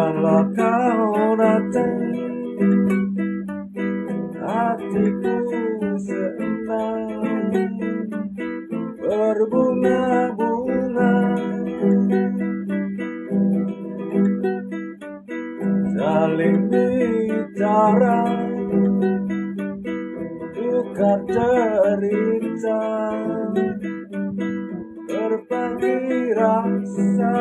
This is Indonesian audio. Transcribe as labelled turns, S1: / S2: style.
S1: Kala kau datang, hatiku senang berbunga-bunga, saling bicara, tukar cerita, berbagi rasa.